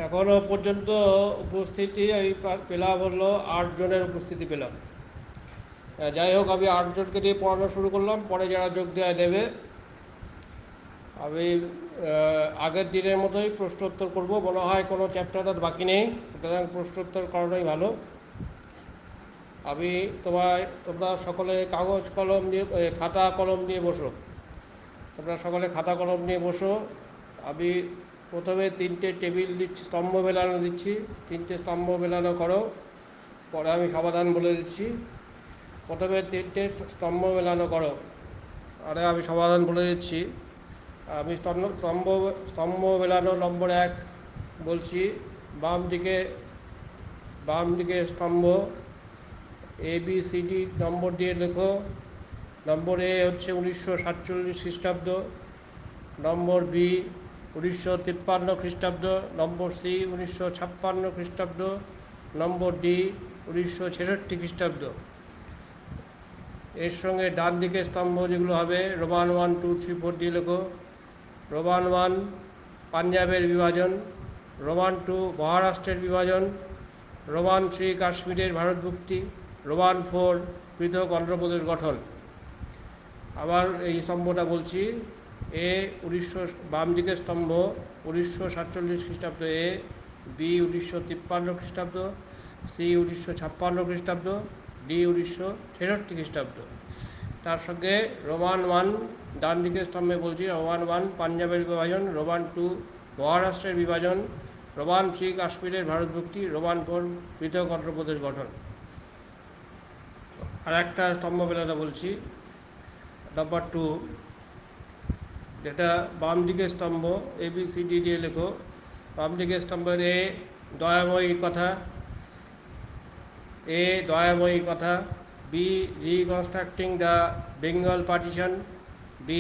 এখনও পর্যন্ত উপস্থিতি আমি পেলাম হলো 8 জনের উপস্থিতি পেলাম। যাই হোক, আমি 8 জনকে দিয়ে পড়ানো শুরু করলাম, পরে যারা যোগ দেওয়া দেবে। আমি আগের দিনের মতোই প্রশ্নোত্তর করব, মনে হয় কোনো চ্যাপ্টার আর বাকি নেই, সুতরাং প্রশ্নোত্তর করাটাই ভালো। আমি তোমরা সকলে কাগজ কলম নিয়ে খাতা কলম নিয়ে বসো। তোমরা সকলে খাতা কলম নিয়ে বসো। আমি প্রথমে 3টে টেবিল দিচ্ছি, স্তম্ভ মেলানো দিচ্ছি। 3টে স্তম্ভ মেলানো করো, পরে আমি সমাধান বলে দিচ্ছি। প্রথমে 3টে স্তম্ভ মেলানো করো, আরে আমি সমাধান বলে দিচ্ছি। আমি স্তম্ভ মেলানো নম্বর 1 বলছি। বাম দিকে স্তম্ভ ABCD নম্বর দিয়ে লেখো। নম্বর A হচ্ছে 1947 খ্রিস্টাব্দ, নম্বর B 1953 খ্রিস্টাব্দ, নম্বর C 1956 খ্রিস্টাব্দ, নম্বর D 1966 খ্রিস্টাব্দ। এর সঙ্গে ডান দিকে স্তম্ভ যেগুলো হবে, রোমান 1 2 3 4 দিয়ে লেখো। রোমান 1 পাঞ্জাবের বিভাজন, রোমান 2 মহারাষ্ট্রের বিভাজন, রোমান 3 কাশ্মীরের ভারতভুক্তি, রোমান 4 পৃথক অন্ধ্রপ্রদেশ গঠন। আবার এই স্তম্ভটা বলছি। বাম দিকের স্তম্ভ 1947 খ্রিস্টাব্দ A, B 1953 খ্রিস্টাব্দ, C 1956 খ্রিস্টাব্দ, D 1966 খ্রিস্টাব্দ। তার সঙ্গে রোমান 1 ডান দিকের স্তম্ভে বলছি, রোমান 1 পাঞ্জাবের বিভাজন, রোমান 2 মহারাষ্ট্রের বিভাজন, রোমান 3 কাশ্মীরের ভারতভুক্তি, রোমান 4 পৃথক অন্ধ্রপ্রদেশ গঠন। আর একটা স্তম্ভ মেলাটা বলছি, নম্বর 2, যেটা বাম দিকের স্তম্ভ ABCD দিয়ে লেখো। বাম দিকের স্তম্ভের Dayamayi Katha, B reconstructing the Bengal partition, B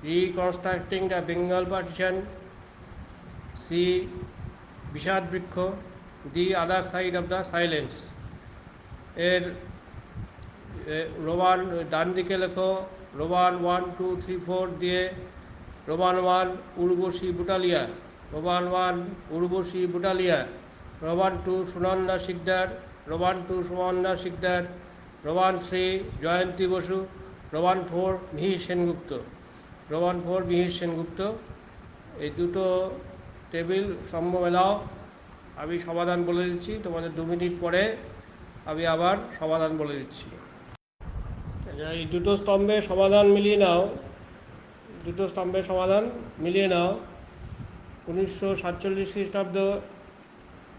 reconstructing the Bengal partition, C Bishad Brikkha, D other side of the silence. এর রোমান ডান দিকে লেখো, রোমান 1 2 3 4 দিয়ে Roman 1 Urvashi Butalia, Roman 1 Urvashi Butalia, Roman 2 Sunanda Sikdar, Roman 2 Sumanda Sikdar, Roman 3 Jayanti Basu, Roman 4 Mihir Sengupta, Roman 4 Mihir Sengupta. এই দুটো টেবিল স্তম্ভ মেলাও। আমি সমাধান বলে দিচ্ছি, তোমাদের 2 মিনিট পরে আমি আবার সমাধান বলে দিচ্ছি। এই দুটো স্তম্ভের সমাধান মিলিয়ে নাও। 1947 খ্রিস্টাব্দ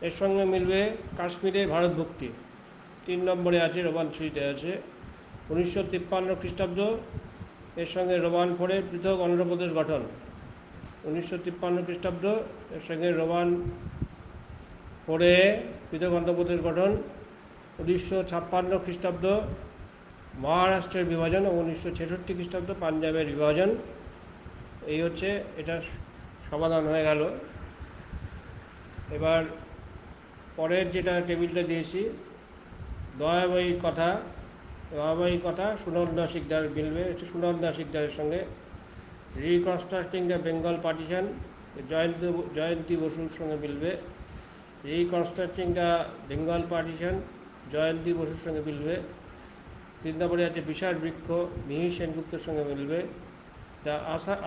এর সঙ্গে মিলবে কাশ্মীরের ভারতভুক্তি, 3 নম্বরে আছে, রোমান 3-তে আছে। 1953 খ্রিস্টাব্দ এর সঙ্গে রোমান 4 পৃথক অন্ধ্রপ্রদেশ গঠন। 1953 খ্রিস্টাব্দ এর সঙ্গে রোমান 4 পৃথক অন্ধ্রপ্রদেশ গঠন। 1956 খ্রিস্টাব্দ মহারাষ্ট্রের বিভাজন ও 1966 খ্রিস্টাব্দ পাঞ্জাবের বিভাজন। এই হচ্ছে এটার সমাধান হয়ে গেল। এবার পরের যেটা টেবিলটা দিয়েছি, দয়াময়ী কথা সুনন্দা শিকদার মিলবে, হচ্ছে সুনন্দা শিকদারের সঙ্গে। রিকনস্ট্রাক্টিং দ্য বেঙ্গল পার্টিশন জয়ন্তী বসুর সঙ্গে মিলবে। রিকনস্ট্রাক্টিং দ্য বেঙ্গল পার্টিশন জয়ন্তী বসুর সঙ্গে মিলবে। 3 নম্বরে আছে বিষাদ বৃক্ষ, মিহির সেনগুপ্তের সঙ্গে মিলবে। The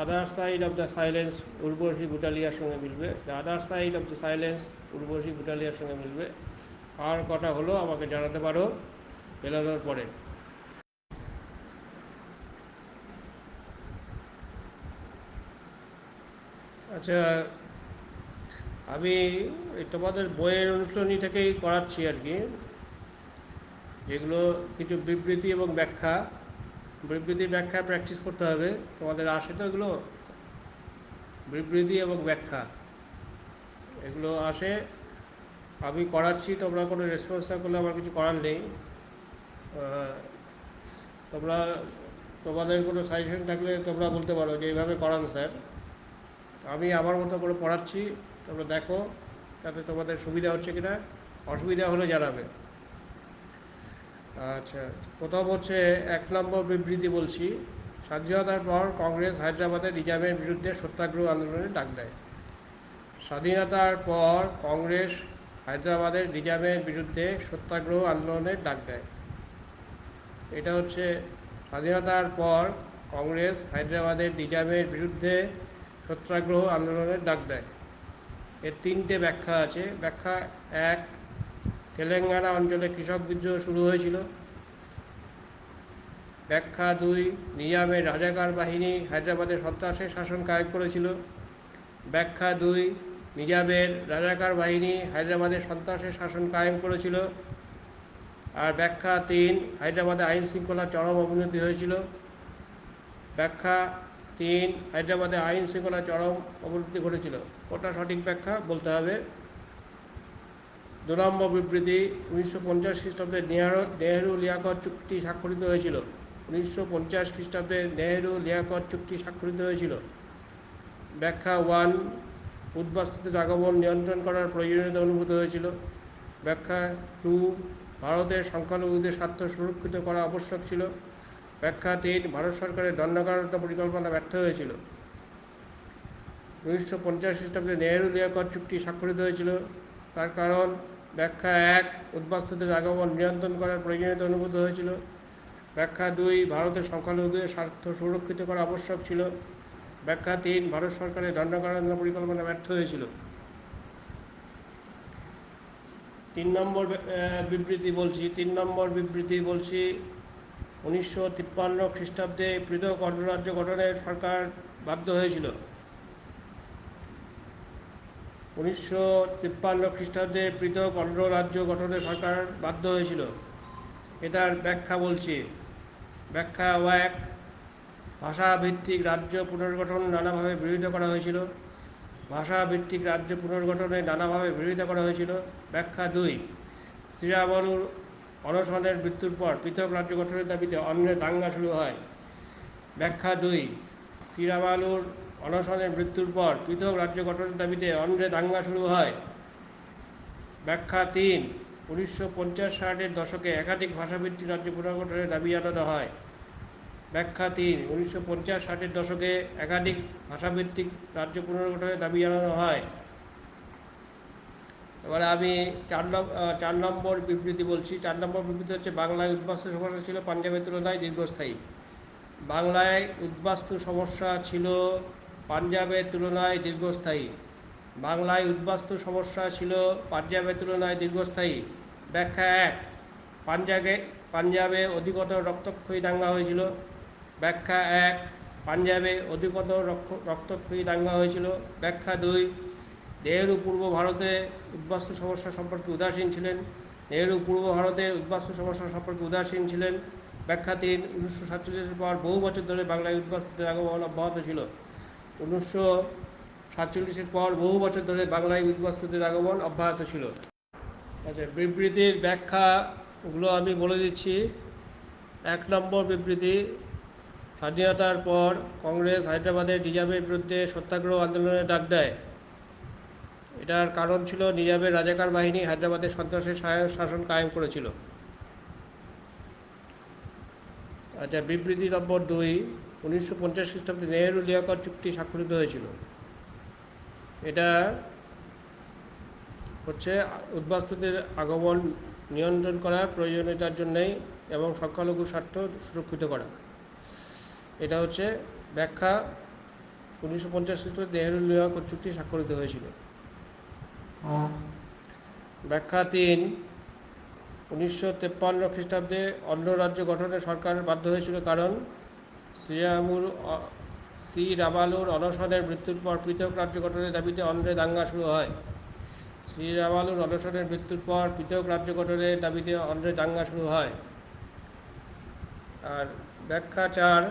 other side of the silence Urvashi বুটালিয়ার সঙ্গে মিলবে। The other side of the silence Urvashi বুটালিয়ার সঙ্গে মিলবে। কার কটা হলো আমাকে জানাতে পারো মেলানোর পরে। আচ্ছা, আমি তোমাদের বইয়ের অনুশীলনী থেকেই করাচ্ছি আর কি, যেগুলো কিছু বিবৃতি এবং ব্যাখ্যা প্র্যাকটিস করতে হবে। তোমাদের আসে তো এগুলো, বিবৃতি এবং ব্যাখ্যা এগুলো আসে, আমি করাচ্ছি। তোমরা কোনো রেসপন্স না করলে আমার কিছু করার নেই। তোমরা তোমাদের কোনো সাজেশন থাকলে তোমরা বলতে পারো যে এইভাবে করান স্যার। আমি আমার মতো করে পড়াচ্ছি, তোমরা দেখো তাতে তোমাদের সুবিধা হচ্ছে কিনা, অসুবিধা হলে জানাবে। আচ্ছা, প্রথম হচ্ছে 1 নম্বর বিবৃতি বলছি। স্বাধীনতার পর কংগ্রেস হায়দ্রাবাদে নিজামের বিরুদ্ধে সত্যাগ্রহ আন্দোলনে ডাক দেয়। স্বাধীনতার পর কংগ্রেস হায়দ্রাবাদের নিজামের বিরুদ্ধে সত্যাগ্রহ আন্দোলনের ডাক দেয়। এটা হচ্ছে স্বাধীনতার পর কংগ্রেস হায়দ্রাবাদের নিজামের বিরুদ্ধে সত্যাগ্রহ আন্দোলনের ডাক দেয়। এর তিনটে ব্যাখ্যা আছে। ব্যাখ্যা এক, তেলেঙ্গানা অঞ্চলে কৃষক বিদ্রোহ শুরু হয়েছিল। ব্যাখ্যা দুই, নিজামের রাজাকার বাহিনী হায়দ্রাবাদে সন্ত্রাসের শাসন কায়েম করেছিল। ব্যাখ্যা দুই, নিজামের রাজাকার বাহিনী হায়দ্রাবাদে সন্ত্রাসের শাসন কায়েম করেছিল। আর ব্যাখ্যা তিন, হায়দ্রাবাদে আইন শৃঙ্খলার চরম অবনতি হয়েছিল। ব্যাখ্যা তিন, হায়দ্রাবাদে আইন শৃঙ্খলার চরম অবনতি ঘটেছিল। কোনটা সঠিক ব্যাখ্যা বলতে হবে। 2 নম্বর বিবৃতি, 1950 খ্রিস্টাব্দে নেহেরু লিয়াকত চুক্তি স্বাক্ষরিত হয়েছিল। 1950 খ্রিস্টাব্দে নেহেরু লিয়াকত চুক্তি স্বাক্ষরিত হয়েছিল। ব্যাখ্যা ওয়ান, উদ্বাস্তুদের আগমন নিয়ন্ত্রণ করার প্রয়োজনীয়তা অনুভূত হয়েছিল। ব্যাখ্যা টু, ভারতের সংখ্যালঘুদের স্বার্থ সুরক্ষিত করা আবশ্যক ছিল। ব্যাখ্যা তিন, ভারত সরকারের দণ্ডকারণ্য পরিকল্পনা ব্যর্থ হয়েছিল। 1950 খ্রিস্টাব্দে নেহেরু লিয়াকত চুক্তি স্বাক্ষরিত হয়েছিল, তার কারণ। ব্যাখ্যা এক, উদ্বাস্তুদের আগমন নিয়ন্ত্রণ করার প্রয়োজনীয়তা অনুভূত হয়েছিল। ব্যাখ্যা দুই, ভারতের সংখ্যালঘুদের স্বার্থ সুরক্ষিত করা আবশ্যক ছিল। ব্যাখ্যা তিন, ভারত সরকারের দণ্ডকারণ্য পরিকল্পনা ব্যর্থ হয়েছিল। 3 নম্বর বিবৃতি বলছি। 3 নম্বর বিবৃতি বলছি, 1953 খ্রিস্টাব্দে পৃথক অর্ধরাজ্য গঠনে সরকার বাধ্য হয়েছিল। 1953 খ্রিস্টাব্দে পৃথক অর্ধরাজ্য গঠনে সরকার বাধ্য হয়েছিল। এটার ব্যাখ্যা বলছি। ব্যাখ্যা এক, ভাষাভিত্তিক রাজ্য পুনর্গঠন নানাভাবে বিরোধিতা করা হয়েছিল। ভাষাভিত্তিক রাজ্য পুনর্গঠনে নানাভাবে বিরোধিতা করা হয়েছিল। ব্যাখ্যা দুই, শ্রীরামলুর অনশনের মৃত্যুর পর পৃথক রাজ্য গঠনের দাবিতে অন্যের দাঙ্গা শুরু হয়। ব্যাখ্যা দুই, শ্রীরামালুর অনশনের মৃত্যুর পর পৃথক রাজ্য গঠনের দাবিতে অন্যের দাঙ্গা শুরু হয়। ব্যাখ্যা তিন, 1950 ষাটের দশকে একাধিক ভাষাভিত্তিক রাজ্য পুনর্গঠনের দাবি জানানো হয়। ব্যাখ্যা তিন, 1950 ষাটের দশকে একাধিক ভাষাভিত্তিক রাজ্য পুনর্গঠনের দাবি জানানো হয়। এবারে আমি 4 নম্বর বিবৃতি বলছি। 4 নম্বর বিবৃতি হচ্ছে, বাংলায় উদ্বাস্তু সমস্যা ছিল পাঞ্জাবের তুলনায় দীর্ঘস্থায়ী। বাংলায় উদ্বাস্তু সমস্যা ছিল পাঞ্জাবের তুলনায় দীর্ঘস্থায়ী। বাংলায় উদ্বাস্তু সমস্যা ছিল পাঞ্জাবের তুলনায় দীর্ঘস্থায়ী। ব্যাখ্যা এক, পাঞ্জাবে অধিকতর রক্তক্ষয়ী দাঙ্গা হয়েছিল। ব্যাখ্যা এক, পাঞ্জাবে অধিকতর রক্তক্ষয়ী দাঙ্গা হয়েছিল। ব্যাখ্যা দুই, নেহেরু পূর্ব ভারতে উদ্বাস্তু সমস্যা সম্পর্কে উদাসীন ছিলেন। নেহেরু পূর্ব ভারতে উদ্বাস্তু সমস্যা সম্পর্কে উদাসীন ছিলেন। ব্যাখ্যা তিন, 1947-এর পর বহু বছর ধরে বাংলায় উদ্বাস্তুদের আগমন অব্যাহত ছিল। 1947-এর পর বহু বছর ধরে বাংলায় উদ্বাস্তুদের আগমন অব্যাহত ছিল। আচ্ছা, বিবৃতির ব্যাখ্যাগুলো আমি বলে দিচ্ছি। 1 নম্বর বিবৃতি, স্বাধীনতার পর কংগ্রেস হায়দ্রাবাদের নিজামের বিরুদ্ধে সত্যাগ্রহ আন্দোলনের ডাক দেয়। এটার কারণ ছিল নিজামের রাজাকার বাহিনী হায়দ্রাবাদে সন্ত্রাসের শাসন কায়েম করেছিল। আচ্ছা, বিবৃতি নম্বর 2, 1950 খ্রিস্টাব্দে নেহেরু লিয়াকত চুক্তি স্বাক্ষরিত হয়েছিল। এটা হচ্ছে উদ্বাস্তুদের আগমন নিয়ন্ত্রণ করার প্রয়োজনীয়তার জন্যেই এবং সংখ্যালঘু স্বার্থ সুরক্ষিত করা। এটা হচ্ছে ব্যাখ্যা। 1950 খ্রিস্টাব্দে নেহেরু লিয়াকত চুক্তি স্বাক্ষরিত হয়েছিল। ব্যাখ্যা 3, 1953 খ্রিস্টাব্দে অন্য রাজ্য গঠনে সরকার বাধ্য হয়েছিল, কারণ শ্রীরামালুর অনশনের মৃত্যুর পর পৃথক রাজ্য গঠনের দাবিতে অন্ধ্রে দাঙ্গা শুরু হয়। শ্রীরামালুর অনশনের মৃত্যুর পর পৃথক রাজ্য গঠনের দাবিতে অন্ধ্রে দাঙ্গা শুরু হয়। আর ব্যাখ্যা 4,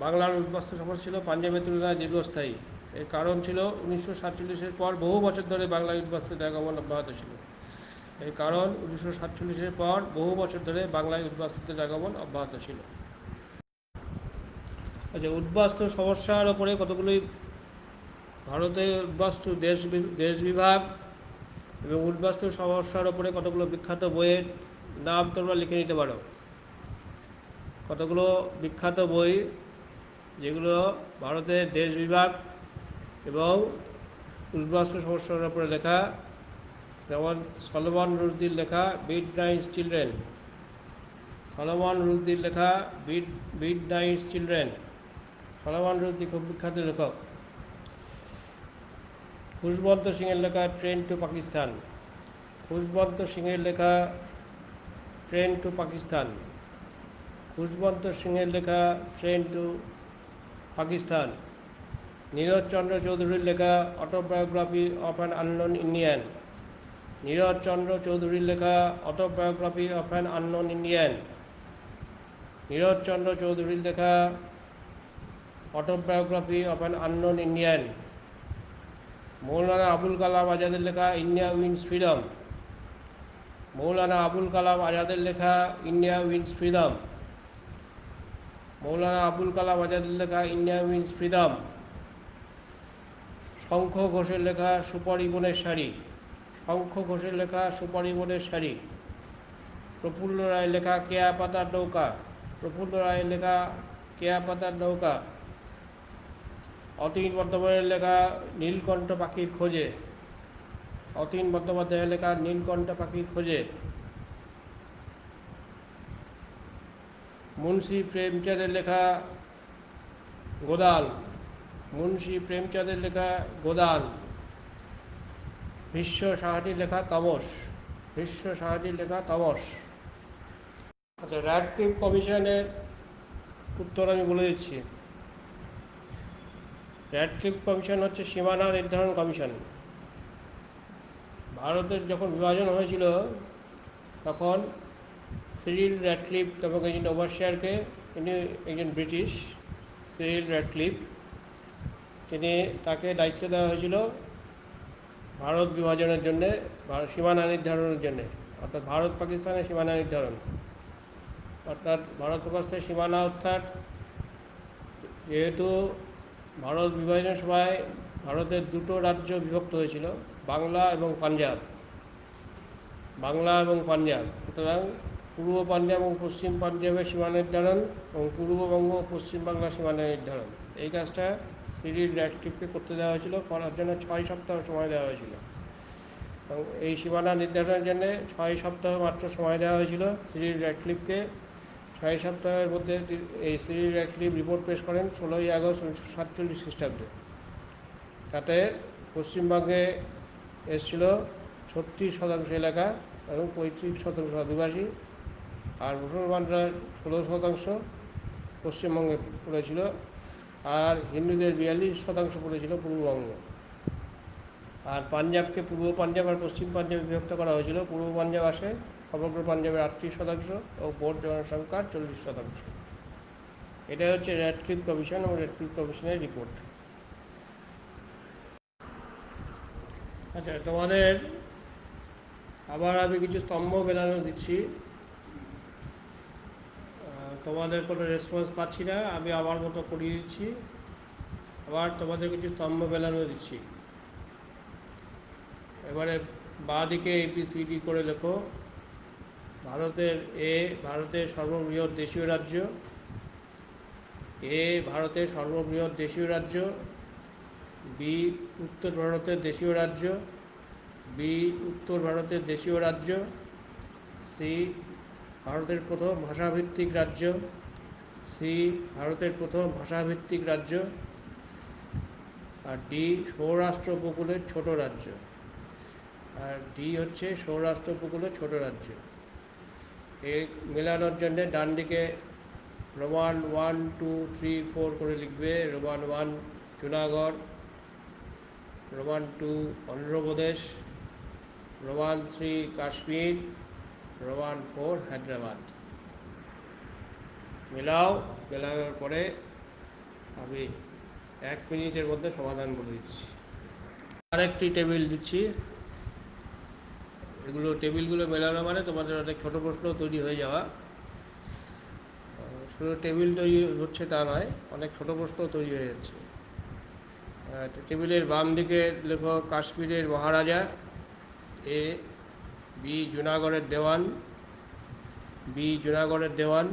বাংলার উদ্বাস্তু সমস্যা ছিল পাঞ্জাবের তুলনায় দীর্ঘস্থায়ী। এর কারণ ছিল 1947-এর পর বহু বছর ধরে বাংলায় উদ্বাস্তুদের আগমন অব্যাহত ছিল। এর কারণ 1947-এর পর বহু বছর ধরে বাংলায় উদ্বাস্তুদের আগমন অব্যাহত ছিল। আচ্ছা, উদ্বাস্তু সমস্যার ওপরে কতগুলি ভারতের উদ্বাস্তু দেশ বিভাগ এবং উদ্বাস্তু সমস্যার ওপরে কতগুলো বিখ্যাত বইয়ের নাম তোমরা লিখে নিতে পারো। কতগুলো বিখ্যাত বই যেগুলো ভারতের দেশ বিভাগ এবং উদ্বাস্তু সমস্যার উপরে লেখা, যেমন সলোমন রুশদির লেখা মিডনাইট চিলড্রেন, সলোমন রুশদির লেখা মিডনাইট চিলড্রেন। সলোমন রুশদি খুব বিখ্যাত লেখক। খুশবন্ত সিংয়ের লেখা ট্রেন টু পাকিস্তান, খুশবন্ত সিংয়ের লেখা ট্রেন টু পাকিস্তান, খুশবন্ত সিংয়ের লেখা ট্রেন টু পাকিস্তান। নীরজ চন্দ্র চৌধুরীর লেখা autobiography of an unknown Indian, Niraj Chandra চৌধুরীর লেখা autobiography of an unknown Indian, Niraj Chandra চৌধুরীর লেখা autobiography of an unknown Indian. Maulana Abul Kalam আজাদের লেখা India wins freedom, Maulana Abul Kalam আজাদের লেখা India wins freedom, Maulana Abul Kalam আজাদের লেখা ইন্ডিয়া উইন্স ফ্রিডম। শঙ্খ ঘোষের লেখা সুপরিবনের শাড়ি, শঙ্খ ঘোষের লেখা সুপরিবনের শাড়ি। প্রফুল্ল রায়ের লেখা কেয়া পাতার নৌকা, প্রফুল্ল রায়ের লেখা কেয়া পাতার নৌকা। অতীন বন্দ্যোপাধ্যায়ের লেখা নীলকণ্ঠ পাখির খোঁজে, অতীন বন্দ্যোপাধ্যায়ের লেখা নীলকণ্ঠ পাখির খোঁজে। মুন্সি প্রেমচাঁদের লেখা গোদাল, মুন্সি প্রেমচাঁদের লেখা গোদাল। ভীষ্ম সাহাটির লেখা তামস, ভীষ্ম সাহাটির লেখা তামস। আচ্ছা, র্যাডক্লিফ কমিশনের উত্তর আমি বলে দিচ্ছি। র্যাডক্লিফ কমিশন হচ্ছে সীমানা নির্ধারণ কমিশন। ভারতের যখন বিভাজন হয়েছিল তখন সিরিল র্যাডক্লিফ নামক একজন ওভারসিয়ারকে, তিনি একজন ব্রিটিশ, সিরিল র্যাডক্লিফ, তাকে দায়িত্ব দেওয়া হয়েছিল ভারত বিভাজনের জন্যে, সীমানা নির্ধারণের জন্যে, অর্থাৎ ভারত পাকিস্তানের সীমানা নির্ধারণ। অর্থাৎ ভারত পাকিস্তানের সীমানা, অর্থাৎ যেহেতু ভারত বিভাজনের সময় ভারতের দুটো রাজ্য বিভক্ত হয়েছিল, বাংলা এবং পাঞ্জাব, বাংলা এবং পাঞ্জাব। সুতরাং পূর্ব পাঞ্জাব এবং পশ্চিম পাঞ্জাবের সীমানা নির্ধারণ এবং পূর্ববঙ্গ ও পশ্চিমবাংলার সীমানা নির্ধারণ, এই কাজটা সিরিল র্যাডক্লিফকে করতে দেওয়া হয়েছিল। করার জন্য 6 সপ্তাহ সময় দেওয়া হয়েছিল। এবং এই সীমানা নির্ধারণের জন্য 6 সপ্তাহ মাত্র সময় দেওয়া হয়েছিল সিরিল র্যাডক্লিফকে। 6 সপ্তাহের মধ্যে এই সিরিল র্যাডক্লিফ রিপোর্ট পেশ করেন 16ই আগস্ট 1947 খ্রিস্টাব্দে। তাতে পশ্চিমবঙ্গে এসেছিল 36% এলাকা এবং 35% আদিবাসী, আর মুসলমানরা 16% পশ্চিমবঙ্গে পড়েছিল, আর হিন্দুদের 42% পড়েছিল পূর্ববঙ্গ। আর পাঞ্জাবকে পূর্ব পাঞ্জাব আর পশ্চিম পাঞ্জাবে বিভক্ত করা হয়েছিল। পূর্ব পাঞ্জাব আসে সমগ্র পাঞ্জাবের 38% ও ভোট জনসংখ্যার 40%। এটাই হচ্ছে র্যাডক্লিফ কমিশন এবং র্যাডক্লিফ কমিশনের রিপোর্ট। আচ্ছা, তোমাদের আবার আমি কিছু স্তম্ভ মেলানো দিচ্ছি। তোমাদের কোনো রেসপন্স পাচ্ছি না, আমি আমার মতো করিয়ে দিচ্ছি। আবার তোমাদের কিছু স্তম্ভ মেলানো দিচ্ছি। এবারে বাঁ দিকে ABCD করে লেখো। ভারতের ভারতের সর্ববৃহৎ দেশীয় রাজ্য, ভারতের সর্ববৃহৎ দেশীয় রাজ্য। বি, উত্তর ভারতের দেশীয় রাজ্য, বি, উত্তর ভারতের দেশীয় রাজ্য। সি, ভারতের প্রথম ভাষাভিত্তিক রাজ্য, সি, ভারতের প্রথম ভাষাভিত্তিক রাজ্য। আর ডি, সৌরাষ্ট্র উপকূলের ছোট রাজ্য। আর ডি হচ্ছে সৌরাষ্ট্র উপকূলের ছোট রাজ্য। এই মেলানোর জন্যে ডান দিকে রোমান 1, 2, 3, 4 করে লিখবে। Roman 1 Junagadh, Roman 2 Andhra Pradesh, Roman 3 Kashmir, Roman 4 Hyderabad. মেলাও, মেলানোর পরে আমি 1 মিনিটের মধ্যে সমাধান বলে দিচ্ছি। আরেকটি টেবিল দিচ্ছি। এগুলো টেবিলগুলো মেলানো মানে তোমাদের অনেক ছোটো প্রশ্ন তৈরি হয়ে যাওয়া। শুধু টেবিল তৈরি হচ্ছে তা নয়, অনেক ছোটো প্রশ্ন তৈরি হয়ে যাচ্ছে। টেবিলের বাম দিকে লেখো কাশ্মীরের মহারাজা, এ, বি জুনাগড়ের দেওয়ান, বি জুনাগড়ের দেওয়ান,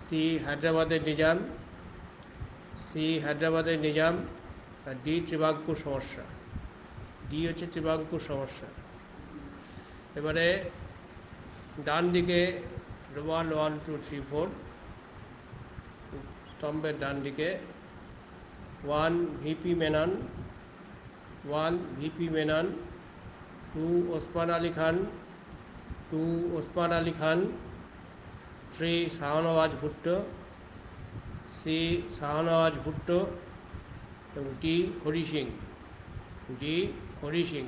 সি হায়দ্রাবাদের নিজাম, সি হায়দ্রাবাদের নিজাম, আর ডি ত্রিবাঙ্কুর সমস্যা, ডি হচ্ছে ত্রিবাঙ্কুর সমস্যা। এবারে ডান দিকে রোমান 1 2 3 4 স্তম্ভের ডান দিকে 1 VP Menon, 1 VP Menon, 2 Osman Ali Khan, 2 Osman Ali Khan, 3 Shahnawaz Bhutto, C Shahnawaz Bhutto এবং ডি হরি সিং, ডি হরি সিং।